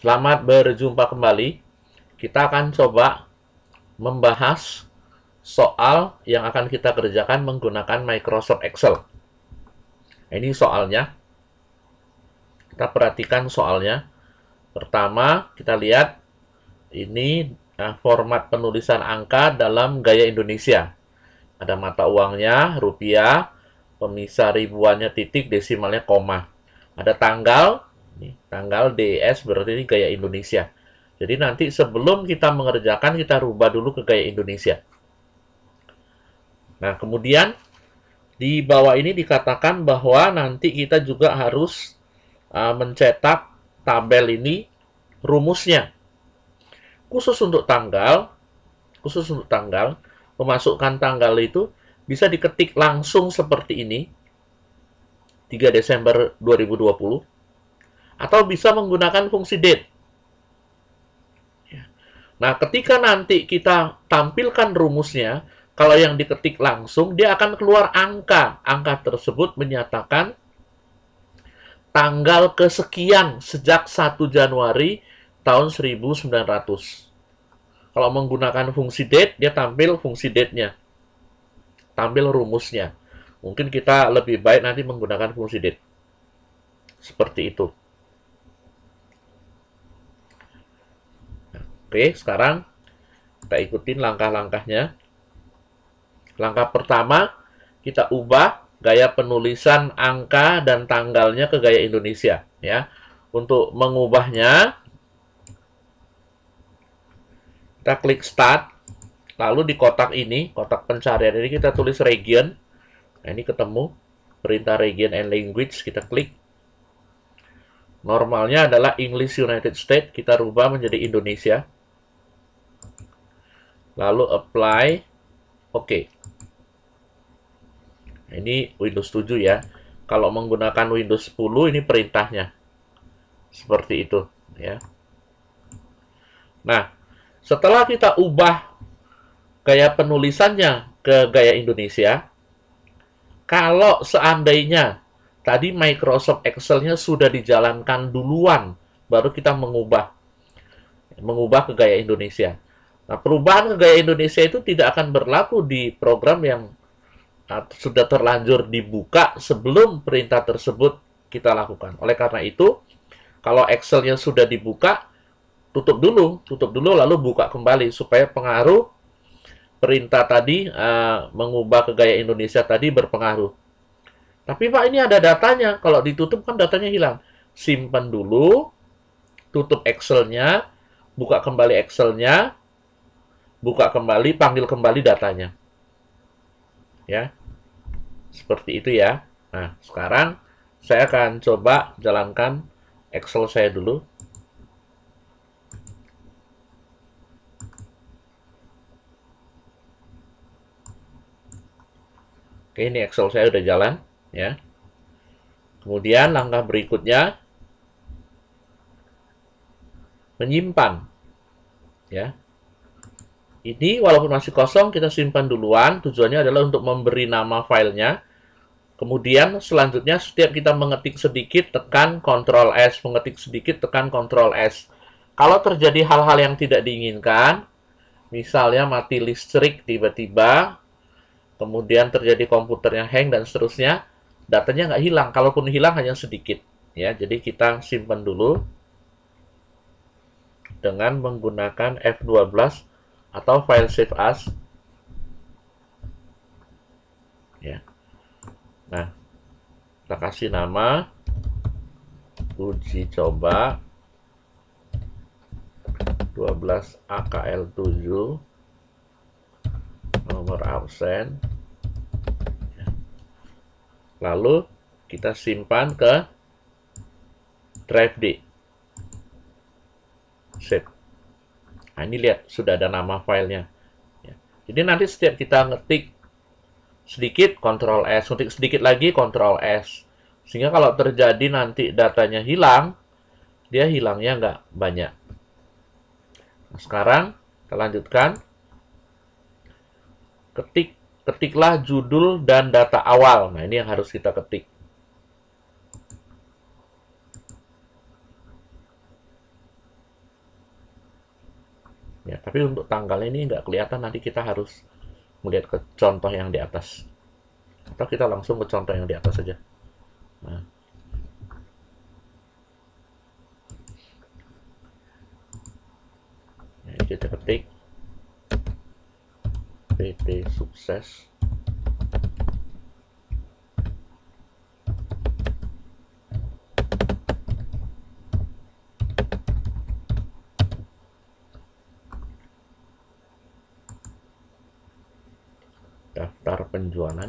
Selamat berjumpa kembali. Kita akan coba membahas soal yang akan kita kerjakan menggunakan Microsoft Excel. Ini soalnya. Kita perhatikan soalnya. Pertama, kita lihat ini format penulisan angka dalam gaya Indonesia. Ada mata uangnya, rupiah, pemisah ribuannya titik, desimalnya koma. Ada tanggal, tanggal DS berarti ini gaya Indonesia. Jadi nanti sebelum kita mengerjakan, kita rubah dulu ke gaya Indonesia. Nah, kemudian di bawah ini dikatakan bahwa nanti kita juga harus mencetak tabel ini rumusnya. Khusus untuk tanggal, memasukkan tanggal itu bisa diketik langsung seperti ini, 3 Desember 2020, atau bisa menggunakan fungsi date. Nah, ketika nanti kita tampilkan rumusnya, kalau yang diketik langsung, dia akan keluar angka. Angka tersebut menyatakan tanggal kesekian sejak 1 Januari tahun 1900. Kalau menggunakan fungsi date, dia tampil fungsi date-nya. Tampil rumusnya. Mungkin kita lebih baik nanti menggunakan fungsi date. Seperti itu. Oke, sekarang kita ikutin langkah-langkahnya. Langkah pertama, kita ubah gaya penulisan angka dan tanggalnya ke gaya Indonesia. Ya, untuk mengubahnya, kita klik Start. Lalu di kotak ini, kotak pencarian ini kita tulis region. Nah, ini ketemu. Perintah region and language, kita klik. Normalnya adalah English United States, kita rubah menjadi Indonesia. Lalu apply, oke. Nah, ini Windows 7 ya. Kalau menggunakan Windows 10 ini perintahnya. Seperti itu ya. Nah, setelah kita ubah gaya penulisannya ke gaya Indonesia, kalau seandainya tadi Microsoft Excel-nya sudah dijalankan duluan, baru kita mengubah ke gaya Indonesia. Nah, perubahan ke gaya Indonesia itu tidak akan berlaku di program yang sudah terlanjur dibuka sebelum perintah tersebut kita lakukan. Oleh karena itu, kalau Excel-nya sudah dibuka, tutup dulu lalu buka kembali supaya pengaruh perintah tadi mengubah ke gaya Indonesia tadi berpengaruh. Tapi Pak, ini ada datanya. Kalau ditutup kan datanya hilang. Simpan dulu, tutup Excel-nya, buka kembali Excel-nya, buka kembali, panggil kembali datanya. Ya, seperti itu ya. Nah, sekarang saya akan coba jalankan Excel saya dulu. Oke, ini Excel saya udah jalan ya. Kemudian langkah berikutnya menyimpan ya. Ini walaupun masih kosong kita simpan duluan, tujuannya adalah untuk memberi nama filenya. Kemudian selanjutnya setiap kita mengetik sedikit tekan Ctrl S, mengetik sedikit tekan Ctrl S. Kalau terjadi hal-hal yang tidak diinginkan, misalnya mati listrik tiba-tiba, kemudian terjadi komputernya hang dan seterusnya, datanya nggak hilang. Kalaupun hilang hanya sedikit. Ya, jadi kita simpan dulu dengan menggunakan F12 atau file save as. Ya. Nah, kita kasih nama uji coba 12 AKL7 nomor absen. Lalu kita simpan ke drive D. Save. Nah, ini lihat, sudah ada nama filenya. Ya. Jadi nanti setiap kita ngetik sedikit, Ctrl S. Ngetik sedikit lagi, Ctrl S. Sehingga kalau terjadi nanti datanya hilang, dia hilangnya nggak banyak. Nah, sekarang kita lanjutkan. Ketiklah judul dan data awal. Nah, ini yang harus kita ketik. Ya, tapi untuk tanggal ini nggak kelihatan, nanti kita harus melihat ke contoh yang di atas. Atau kita langsung ke contoh yang di atas saja. Nah, ini kita ketik PT Sukses. Daftar penjualan.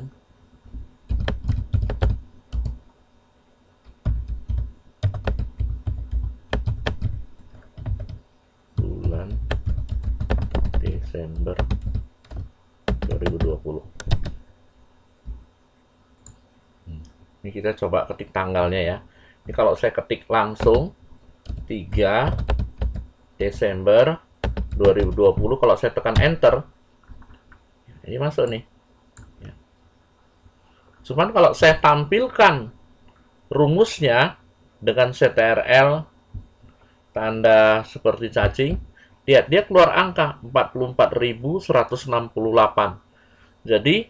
Bulan Desember 2020. Ini kita coba ketik tanggalnya ya. Ini kalau saya ketik langsung 3 Desember 2020, kalau saya tekan enter, ini masuk nih. Cuman kalau saya tampilkan rumusnya dengan CTRL tanda seperti cacing, lihat dia keluar angka 44.168. Jadi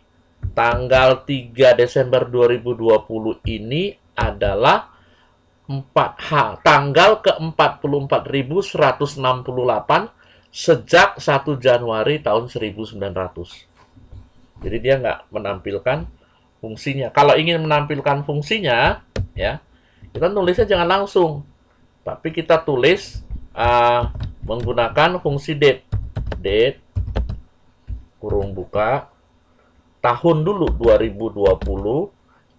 tanggal 3 Desember 2020 ini adalah tanggal ke-44.168 sejak 1 Januari tahun 1900. Jadi dia nggak menampilkan fungsinya. Kalau ingin menampilkan fungsinya, ya, kita nulisnya jangan langsung, tapi kita tulis menggunakan fungsi date. Date, kurung buka, tahun dulu 2020,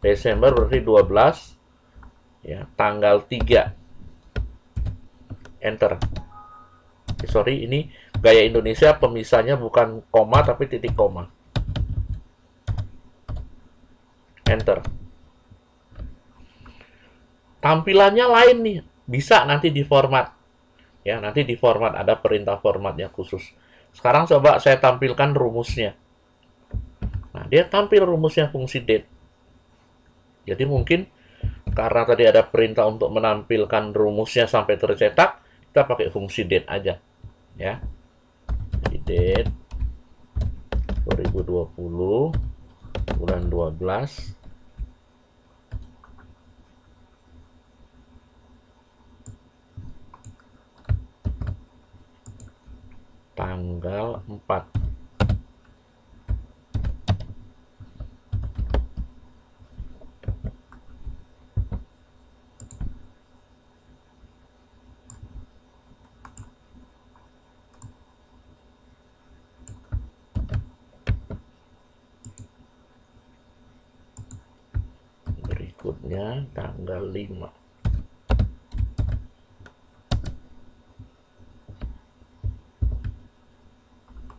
Desember berarti 12, ya, tanggal 3. Enter. Sorry, ini gaya Indonesia pemisahnya bukan koma tapi titik koma. Enter. Tampilannya lain nih, bisa nanti di format. Ya, nanti di format, ada perintah formatnya khusus. Sekarang coba saya tampilkan rumusnya. Nah, dia tampil rumusnya fungsi date. Jadi mungkin karena tadi ada perintah untuk menampilkan rumusnya sampai tercetak, kita pakai fungsi date aja. Ya. Jadi date 2020 bulan 12 tanggal 4. Berikutnya tanggal 5.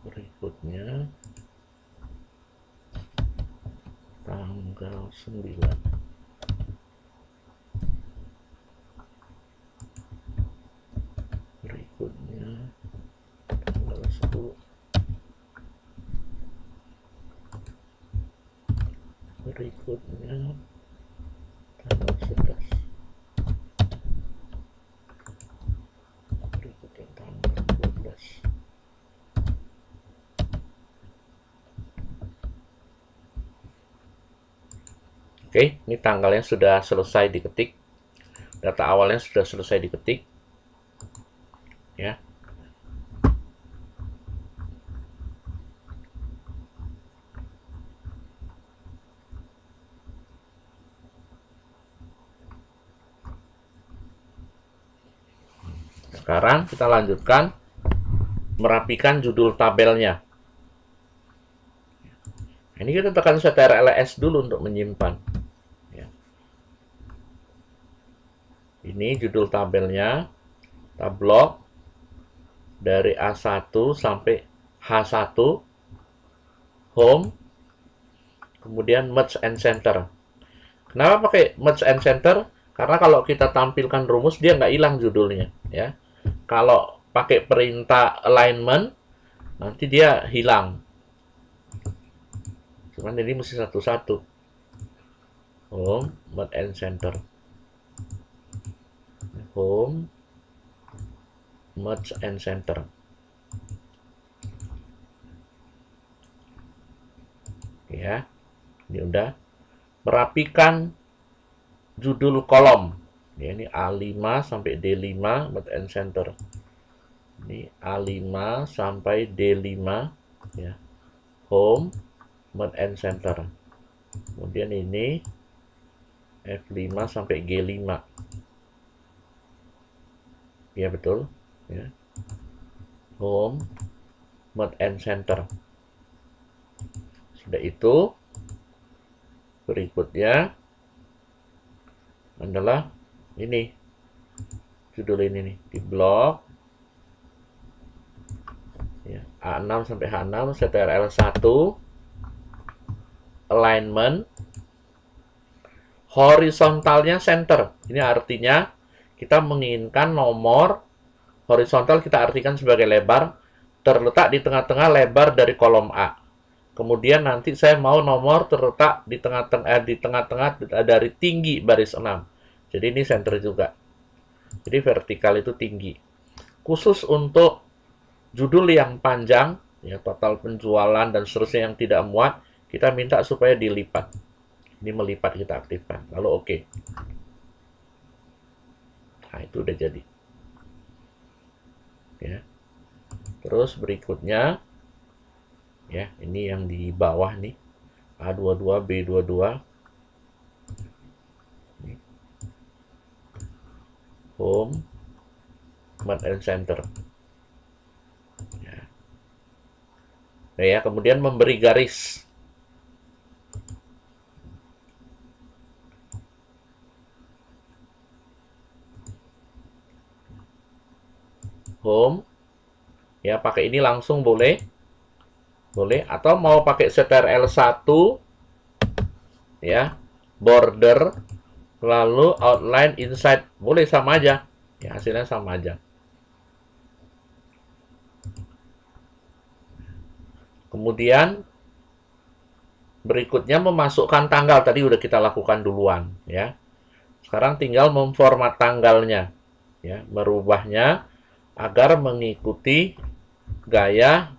Berikutnya tanggal 9. Berikutnya tanggal 10. Berikutnya tanggal 11. Berikutnya tanggal 12. Oke, ini tanggalnya sudah selesai diketik. Data awalnya sudah selesai diketik. Ya. Sekarang kita lanjutkan merapikan judul tabelnya. Ini kita tekan CTRL-S dulu untuk menyimpan. Ya. Ini judul tabelnya, tablok dari A1 sampai H1, home, kemudian merge and center. Kenapa pakai merge and center? Karena kalau kita tampilkan rumus, dia nggak hilang judulnya. Ya. Kalau pakai perintah alignment, nanti dia hilang. Cuman ini mesti satu-satu. Home, merge and center. Home, merge and center. Ya, ini udah. Merapikan judul kolom. Ya, ini A5 sampai D5 Mode and Center. Ini A5 sampai D5 ya. Home, Mode and Center. Kemudian ini F5 sampai G5. Ya betul, ya. Home, Mode and Center. Sudah itu, berikutnya adalah ini. Judul ini nih, di blok. Ya, A6 sampai H6, CTRL1, alignment, horizontalnya center. Ini artinya kita menginginkan nomor horizontal kita artikan sebagai lebar terletak di tengah-tengah lebar dari kolom A. Kemudian nanti saya mau nomor terletak di tengah-tengah dari tinggi baris 6. Jadi ini center juga. Jadi vertikal itu tinggi. Khusus untuk judul yang panjang, ya total penjualan dan seterusnya yang tidak muat, kita minta supaya dilipat. Ini melipat kita aktifkan. Lalu oke. Nah, itu udah jadi. Ya. Terus berikutnya, ya ini yang di bawah nih, A22, B22, home, Mode and Center. Ya. Nah, ya, kemudian memberi garis. Home, ya pakai ini langsung boleh. Boleh, atau mau pakai CTRL1, ya, border, lalu outline inside, boleh sama aja. Ya, hasilnya sama aja. Kemudian, berikutnya memasukkan tanggal. Tadi udah kita lakukan duluan, ya. Sekarang tinggal memformat tanggalnya, ya, merubahnya agar mengikuti gaya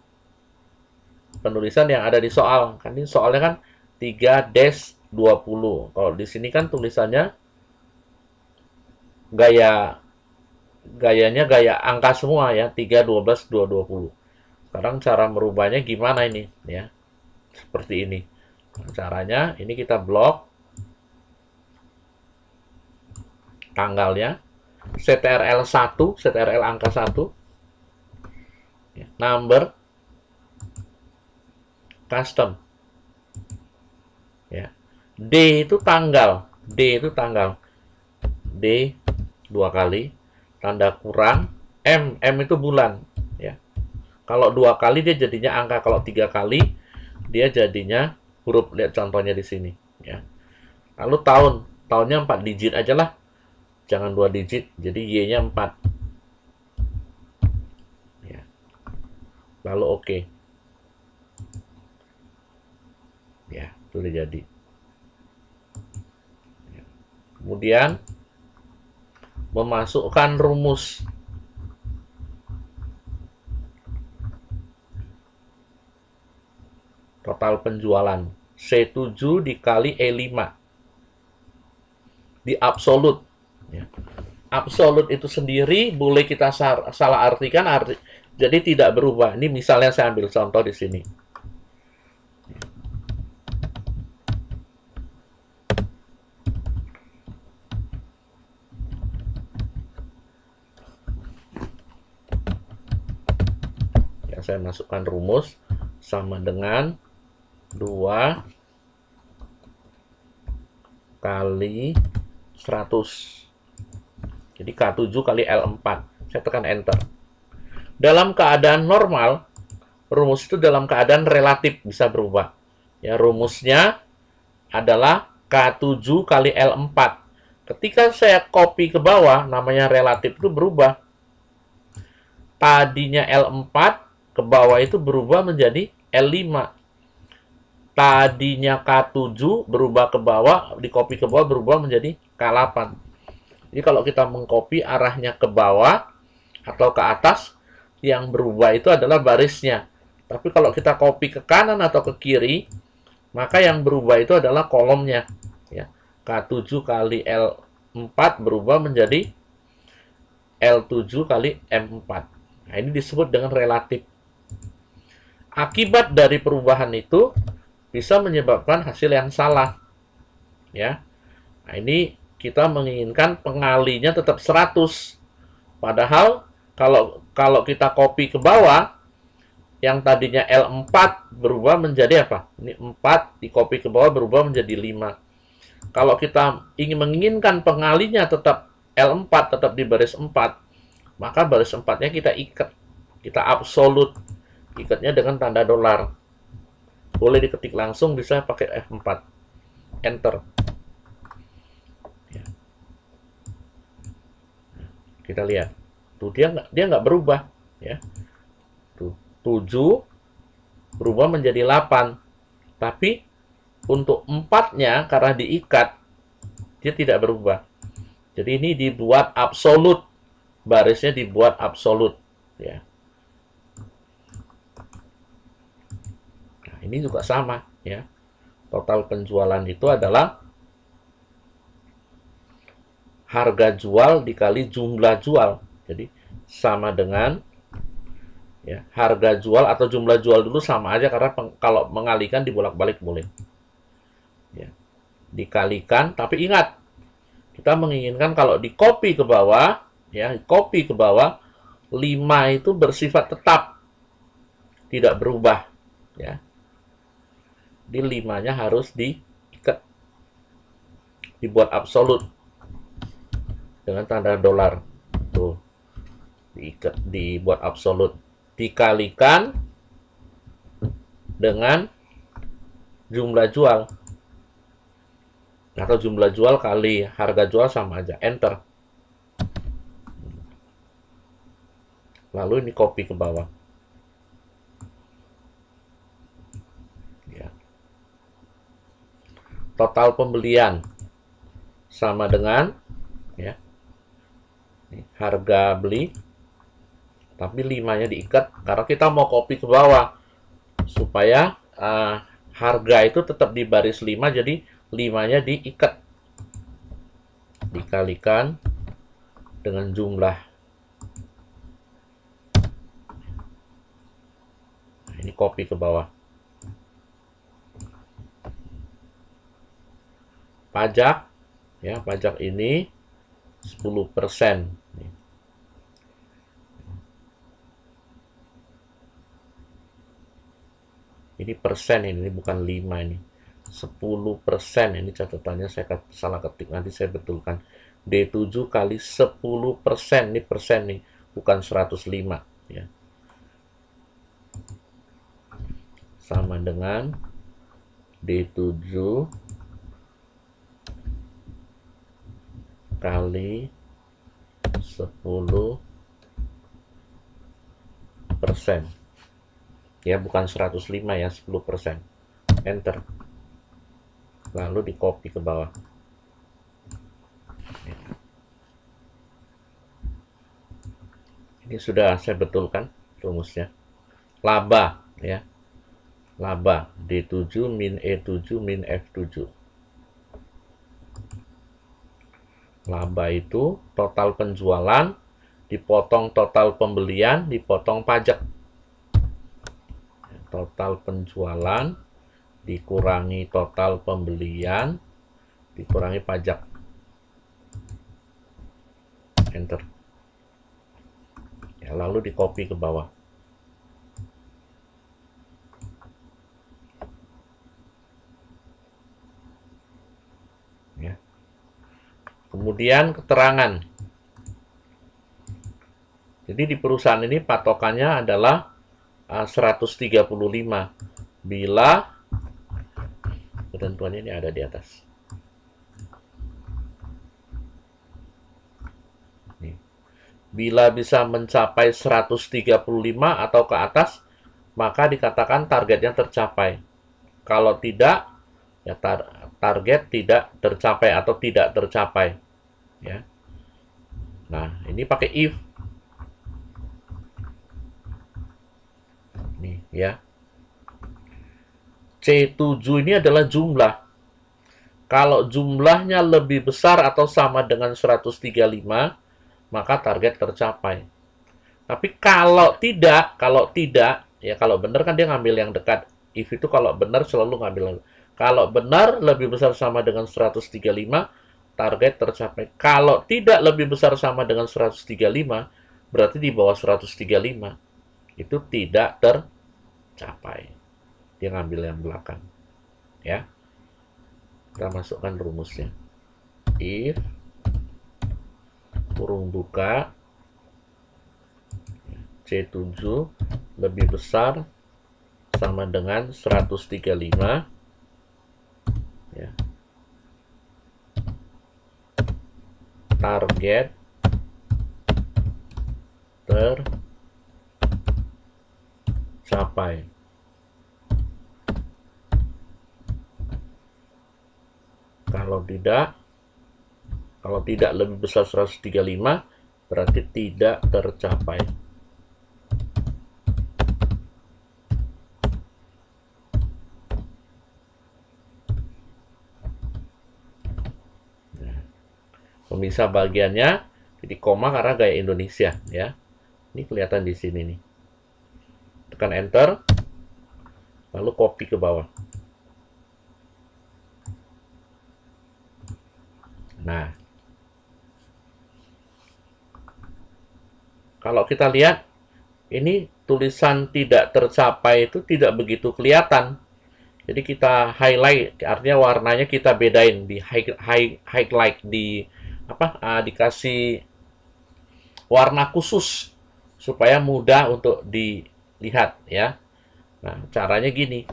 penulisan yang ada di soal. Kan ini soalnya kan 3-20. Kalau di sini kan tulisannya gayanya gaya angka semua ya, 3, 12, 2, 20. Sekarang cara merubahnya gimana ini ya? Seperti ini. Nah, caranya ini kita blok tanggalnya, CTRL1, CTRL angka 1, ya, number, custom. Ya. D itu tanggal, D itu tanggal. D 2 kali, tanda kurang, M itu bulan, ya. Kalau 2 kali dia jadinya angka, kalau 3 kali dia jadinya huruf. Lihat contohnya di sini, ya. Lalu tahunnya 4 digit aja lah. Jangan 2 digit, jadi Y-nya 4. Ya. Lalu oke. Ya, sudah jadi. Ya. Kemudian memasukkan rumus. Total penjualan. C7 dikali E5. Di absolut. Ya. Absolut itu sendiri boleh kita salah artikan, jadi tidak berubah. Ini misalnya saya ambil contoh di sini. Saya masukkan rumus sama dengan 2 kali 100. Jadi K7 kali L4. Saya tekan enter. Dalam keadaan normal, rumus itu dalam keadaan relatif bisa berubah. Ya, rumusnya adalah K7 kali L4. Ketika saya copy ke bawah, namanya relatif itu berubah. Tadinya L4 ke bawah itu berubah menjadi L5. Tadinya K7 berubah ke bawah, di copy ke bawah berubah menjadi K8. Jadi kalau kita mengcopy arahnya ke bawah atau ke atas, yang berubah itu adalah barisnya. Tapi kalau kita copy ke kanan atau ke kiri, Maka yang berubah itu adalah kolomnya. Ya. K7 kali L4 berubah menjadi L7 kali M4. Nah, ini disebut dengan relatif. Akibat dari perubahan itu bisa menyebabkan hasil yang salah. Ya. Nah, ini kita menginginkan pengalinya tetap 100. Padahal kalau kita copy ke bawah, yang tadinya L4 berubah menjadi apa? Ini 4 di copy ke bawah berubah menjadi 5. Kalau kita menginginkan pengalinya tetap L4, tetap di baris 4, maka baris 4-nya kita ikat. Kita absolut. Ikatnya dengan tanda dolar. Boleh diketik langsung, bisa pakai F4. Enter. Ya. Kita lihat. Tuh, dia nggak berubah. Ya. Tuh, 7 berubah menjadi 8. Tapi untuk 4-nya karena diikat, dia tidak berubah. Jadi ini dibuat absolut. Barisnya dibuat absolut. Ya. Nah, ini juga sama. Ya. Total penjualan itu adalah harga jual dikali jumlah jual. Jadi sama dengan ya, harga jual atau jumlah jual dulu sama aja karena kalau mengalihkan dibolak-balik boleh. Ya. Dikalikan, tapi ingat kita menginginkan kalau di copy ke bawah, ya, copy ke bawah 5 itu bersifat tetap, tidak berubah, ya. Di 5-nya harus diikat, dibuat absolut dengan tanda dolar. Tuh, diikat, dibuat absolut. Dikalikan dengan jumlah jual. Atau jumlah jual kali harga jual sama aja. Enter. Lalu ini copy ke bawah. Ya. Total pembelian sama dengan ya, harga beli, tapi 5-nya diikat karena kita mau copy ke bawah supaya harga itu tetap di baris 5, jadi 5-nya diikat, dikalikan dengan jumlah. Ini copy ke bawah. Pajak, ya, pajak ini 10%. Ini persen, ini bukan 5 ini. 10%, ini catatannya saya salah ketik, nanti saya betulkan. D7 kali 10%, ini persen nih, bukan 105, ya. Sama dengan D7 kali 10%. Ya, bukan 105 ya, 10%. Enter. Lalu di copy ke bawah. Ini sudah saya betulkan rumusnya. Laba, ya. Laba D7 min E7 min F7. Laba itu total penjualan dipotong total pembelian dipotong pajak. Total penjualan dikurangi total pembelian dikurangi pajak. Enter. Ya, lalu di copy ke bawah. Ya. Kemudian keterangan. Jadi di perusahaan ini patokannya adalah 135 bila ketentuannya ini ada di atas. Nih. Bila bisa mencapai 135 atau ke atas, maka dikatakan targetnya tercapai. Kalau tidak, ya target tidak tercapai atau tidak tercapai. Ya. Nah, ini pakai if. Nih, ya. C7 ini adalah jumlah. Kalau jumlahnya lebih besar atau sama dengan 135, maka target tercapai. Tapi kalau tidak, ya kalau benar kan dia ngambil yang dekat. If itu kalau benar selalu ngambil. Kalau benar lebih besar sama dengan 135, target tercapai. Kalau tidak lebih besar sama dengan 135, berarti di bawah 135. Itu tidak tercapai. Dia ngambil yang belakang. Ya. Kita masukkan rumusnya. If kurung buka C7 lebih besar sama dengan 135, ya, target tercapai. Kalau tidak lebih besar 135, berarti tidak tercapai. Pemisah bagiannya jadi koma karena gaya Indonesia, ya. Ini kelihatan di sini nih. Tekan enter, lalu copy ke bawah. Nah, kalau kita lihat ini tulisan tidak tercapai itu tidak begitu kelihatan. Jadi kita highlight, artinya warnanya kita bedain di highlight di dikasih warna khusus supaya mudah untuk dilihat, ya. Nah, caranya gini.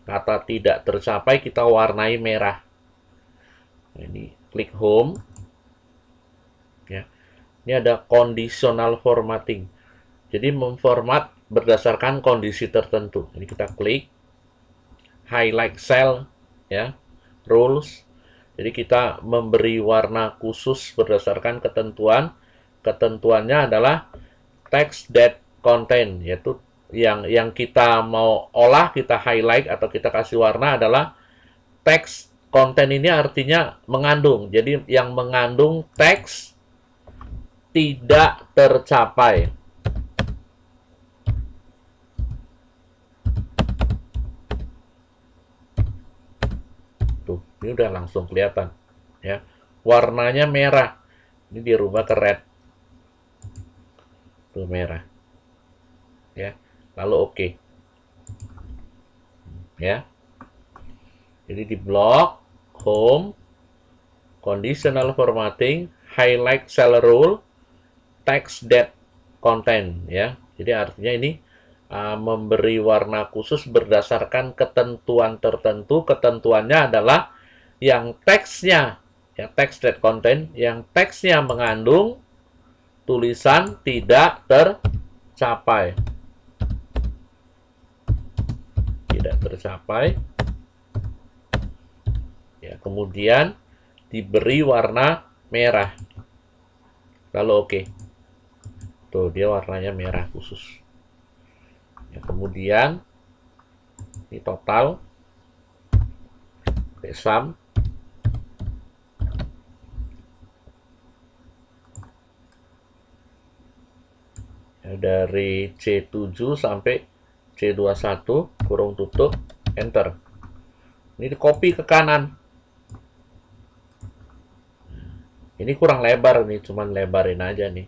Kata tidak tercapai kita warnai merah. Ini klik home. Ya. Ini ada conditional formatting. Jadi memformat berdasarkan kondisi tertentu. Ini kita klik highlight cell, ya, rules. Jadi kita memberi warna khusus berdasarkan ketentuan. Ketentuannya adalah text that contain, yaitu yang kita mau olah, kita highlight atau kita kasih warna adalah text content. Ini artinya mengandung. Jadi yang mengandung teks tidak tercapai. Tuh, ini udah langsung kelihatan, ya. Warnanya merah. Ini dirubah ke red. Tuh merah. Ya. Lalu oke. Ya. Jadi di blok home, conditional formatting, highlight cell rule, text that content, ya. Jadi artinya ini memberi warna khusus berdasarkan ketentuan tertentu. Ketentuannya adalah yang teksnya, ya, text that content, yang teksnya mengandung tulisan tidak tercapai. Tidak tercapai. Ya, kemudian diberi warna merah. Lalu oke. Tuh, dia warnanya merah khusus. Ya, kemudian ini total sum ya, dari C7 sampai C21 kurung tutup enter. Ini di copy ke kanan. Ini kurang lebar nih, cuman lebarin aja nih.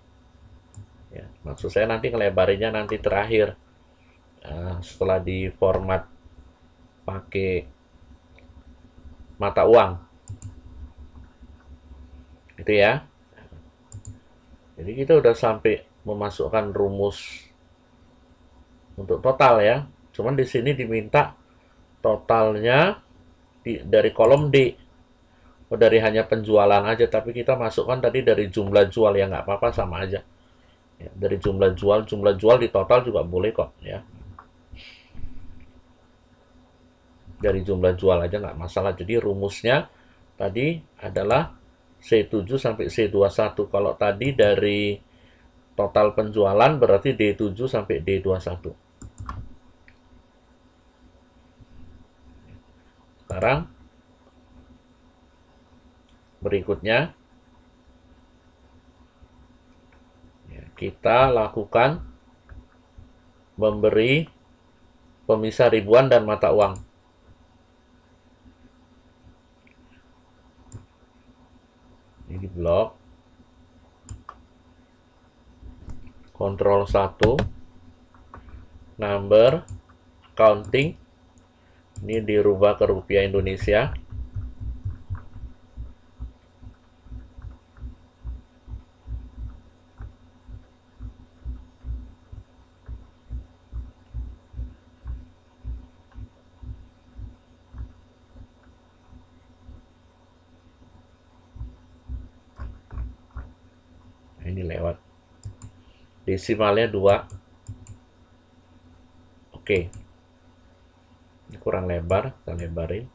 Ya, maksud saya nanti ngelebarinnya nanti terakhir. Setelah di format pakai mata uang. Gitu ya. Jadi kita udah sampai memasukkan rumus untuk total, ya. Cuman di sini diminta totalnya dari kolom D. Dari hanya penjualan aja, tapi kita masukkan tadi dari jumlah jual, ya nggak apa-apa, sama aja. Ya, dari jumlah jual di total juga boleh kok, ya. Dari jumlah jual aja nggak masalah. Jadi rumusnya tadi adalah C7 sampai C21. Kalau tadi dari total penjualan berarti D7 sampai D21. sekarang berikutnya ya, kita lakukan memberi pemisah ribuan dan mata uang. Ini di blok. Kontrol 1. Number. Counting. Ini dirubah ke rupiah Indonesia. Ini lewat. Desimalnya 2. Oke. Ini kurang lebar, kita lebarin.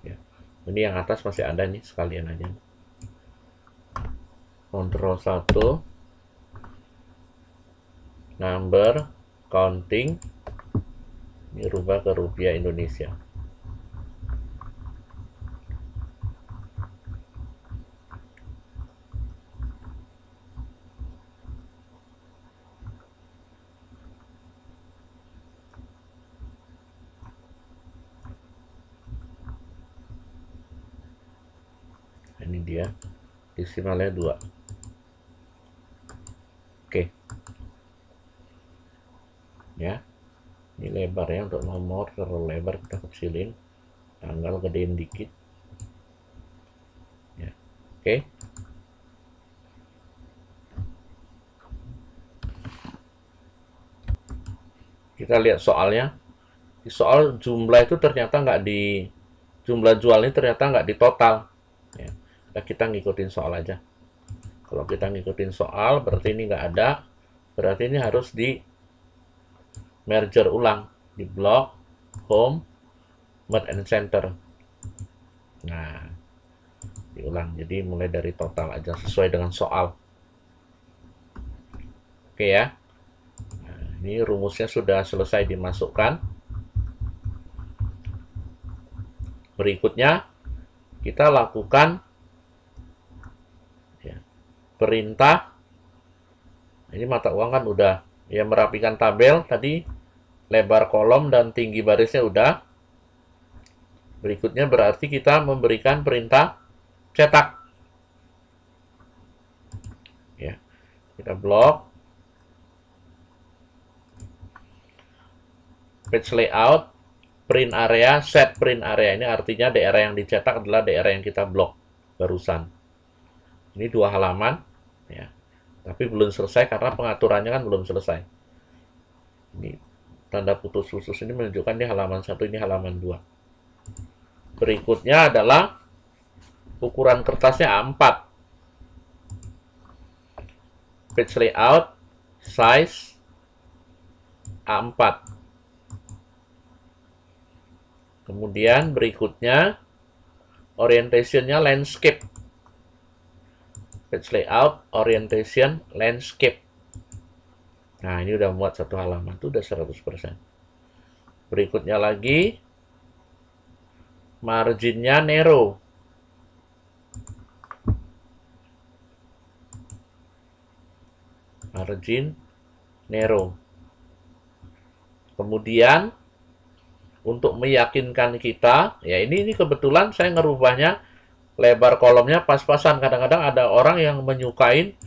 Ya. Ini yang atas masih ada nih, sekalian aja. Kontrol 1. Number, counting. Ini rubah ke rupiah Indonesia. Ini dia, desimalnya 2. Oke. Ya. Ini lebarnya untuk nomor terlalu lebar, kita kecilin. Tanggal gedein dikit. Ya. Oke. Kita lihat soalnya. Di soal jumlah itu ternyata nggak di jumlah jualnya ternyata nggak di total. Ya. Nah, kita ngikutin soal aja. Kalau kita ngikutin soal berarti ini nggak ada. Berarti ini harus di merger ulang di blok home merge and center. Nah, diulang. Jadi mulai dari total aja sesuai dengan soal. Oke ya. Nah, ini rumusnya sudah selesai dimasukkan. Berikutnya kita lakukan ya, perintah. Ini mata uang kan udah ya, merapikan tabel tadi, lebar kolom dan tinggi barisnya udah. Berikutnya berarti kita memberikan perintah cetak. Ya, kita blok page layout, print area, set print area. Ini artinya daerah yang dicetak adalah daerah yang kita blok barusan. Ini 2 halaman, ya. Tapi belum selesai karena pengaturannya kan belum selesai. Ini tanda putus khusus ini menunjukkan di halaman 1, ini halaman 2. Berikutnya adalah ukuran kertasnya A4. Page layout, size A4. Kemudian berikutnya orientation-nya landscape. Page layout, orientation, landscape. Nah, ini udah muat 1 halaman, itu udah 100%. Berikutnya lagi marginnya narrow. Margin narrow. Kemudian untuk meyakinkan kita, ya ini kebetulan saya ngerubahnya lebar kolomnya pas-pasan. Kadang-kadang ada orang yang menyukain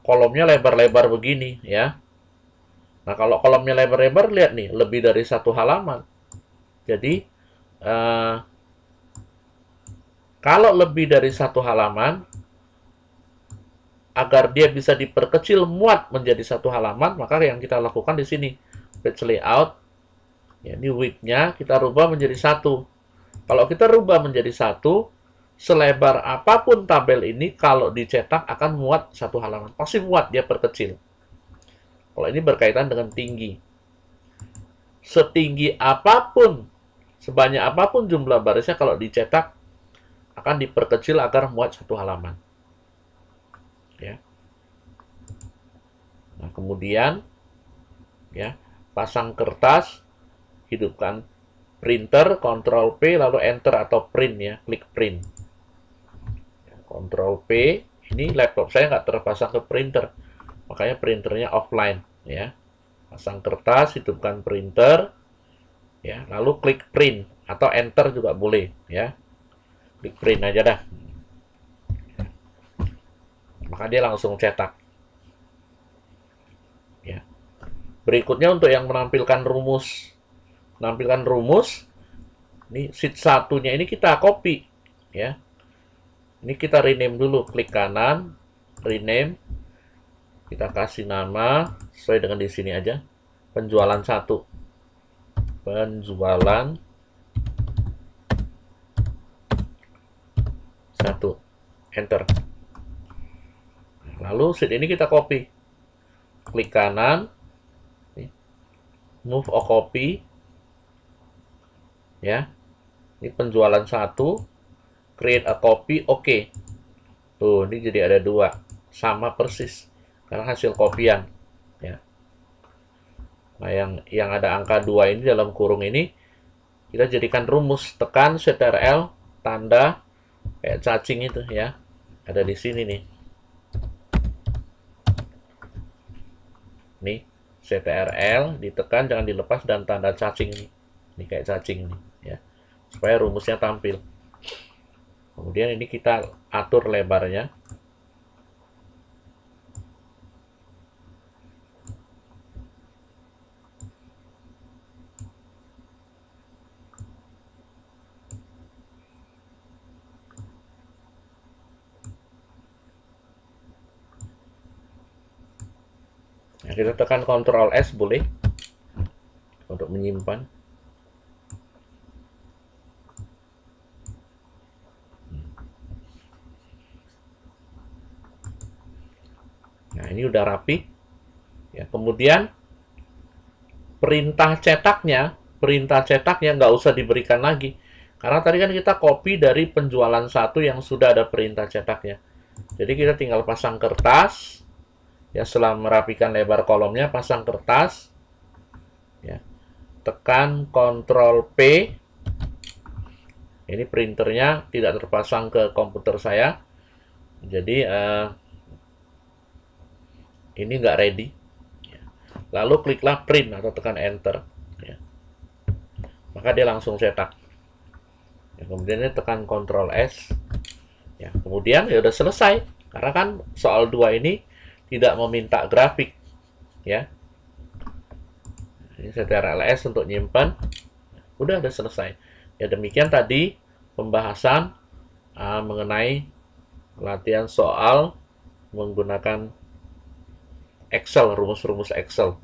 kolomnya lebar-lebar begini, ya. Nah, kalau kolomnya lebar-lebar, lihat nih, lebih dari 1 halaman. Jadi, kalau lebih dari 1 halaman, agar dia bisa diperkecil muat menjadi 1 halaman, maka yang kita lakukan di sini, page layout, ya, ini width-nya kita rubah menjadi 1. Kalau kita rubah menjadi 1, selebar apapun tabel ini, kalau dicetak akan muat 1 halaman. Pasti muat, dia perkecil. Kalau ini berkaitan dengan tinggi. Setinggi apapun, sebanyak apapun jumlah barisnya, kalau dicetak, akan diperkecil agar muat 1 halaman. Ya. Nah, kemudian, ya, pasang kertas. hidupkan printer, Ctrl P, lalu Enter atau print ya, klik print. Ctrl P, ini laptop saya nggak terpasang ke printer, makanya printernya offline ya. Pasang kertas, hidupkan printer, ya, lalu klik print atau Enter juga boleh ya. Klik print aja dah. Maka dia langsung cetak. Ya. Berikutnya untuk yang menampilkan rumus. Ini sheet satunya ini kita copy ya. Ini kita rename dulu, klik kanan, rename. Kita kasih nama sesuai dengan di sini aja. Penjualan 1. Penjualan 1. Enter. Lalu sheet ini kita copy. Klik kanan, move or copy. Ya. Ini penjualan 1. Create a copy, oke. Tuh, ini jadi ada 2. Sama persis. Karena hasil kopian. Ya. Nah, yang ada angka 2 ini dalam kurung ini, kita jadikan rumus. Tekan Ctrl, tanda, kayak cacing itu ya. Ada di sini nih. Nih, Ctrl, ditekan, jangan dilepas, dan tanda cacing ini. Ini kayak cacing ini ya. Supaya rumusnya tampil. Kemudian ini kita atur lebarnya. Nah, kita tekan Ctrl S boleh untuk menyimpan. Nah, ini udah rapi. Ya, kemudian perintah cetaknya nggak usah diberikan lagi. Karena tadi kan kita copy dari penjualan 1 yang sudah ada perintah cetaknya. Jadi kita tinggal pasang kertas. Ya, setelah merapikan lebar kolomnya, pasang kertas. Ya, tekan Ctrl P. Ini printernya tidak terpasang ke komputer saya. Jadi ini nggak ready. Lalu kliklah print atau tekan enter. Ya. Maka dia langsung cetak. Ya, kemudian ini tekan Ctrl S. Ya, kemudian ya udah selesai. Karena kan soal 2 ini tidak meminta grafik. Ya. Ini Ctrl S untuk nyimpan. Udah selesai. Ya, demikian tadi pembahasan mengenai latihan soal menggunakan Excel, rumus-rumus Excel.